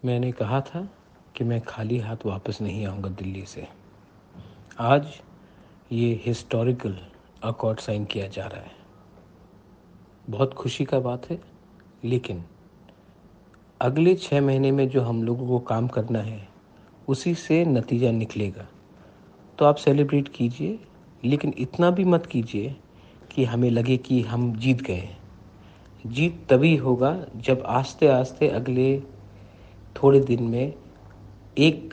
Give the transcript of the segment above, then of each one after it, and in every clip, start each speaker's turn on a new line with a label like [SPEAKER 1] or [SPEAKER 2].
[SPEAKER 1] मैंने कहा था कि मैं खाली हाथ वापस नहीं आऊँगा दिल्ली से। आज ये हिस्टोरिकल अकॉर्ड साइन किया जा रहा है। बहुत खुशी का बात है, लेकिन अगले 6 महीने में जो हम लोगों को काम करना है, उसी से नतीजा निकलेगा। तो आप सेलिब्रेट कीजिए, लेकिन इतना भी मत कीजिए कि हमें लगे कि हम जीत गए। जीत तभी होगा जब आस्ते-आस्ते अगले थोड़े दिन में एक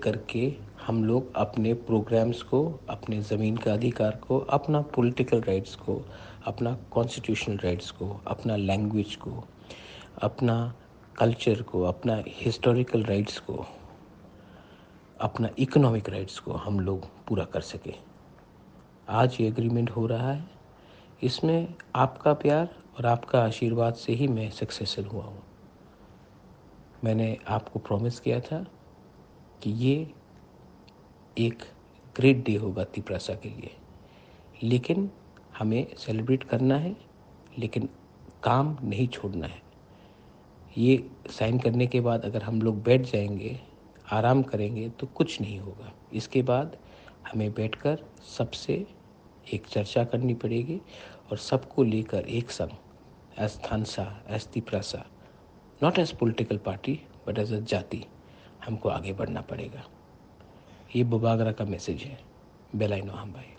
[SPEAKER 1] करके हम लोग अपने प्रोग्राम्स को, अपने ज़मीन का अधिकार को, अपना पॉलिटिकल राइट्स को, अपना कॉन्स्टिट्यूशनल राइट्स को, अपना लैंग्वेज को, अपना कल्चर को, अपना हिस्टोरिकल राइट्स को, अपना इकोनॉमिक राइट्स को हम लोग पूरा कर सकें। आज ये एग्रीमेंट हो रहा है। इसमें आपका प्यार और आपका आशीर्वाद से ही मैं सक्सेसफुल हुआ हूँ। मैंने आपको प्रॉमिस किया था कि ये एक ग्रेट डे होगा तिप्रासा के लिए, लेकिन हमें सेलिब्रेट करना है, लेकिन काम नहीं छोड़ना है। ये साइन करने के बाद अगर हम लोग बैठ जाएंगे, आराम करेंगे, तो कुछ नहीं होगा। इसके बाद हमें बैठकर सबसे एक चर्चा करनी पड़ेगी और सबको लेकर एक संग as Thansa, as Tiprasa, not as political party but as a जाति, हमको आगे बढ़ना पड़ेगा। ये बुबागरा का मैसेज है। बेलाइनो हम भाई।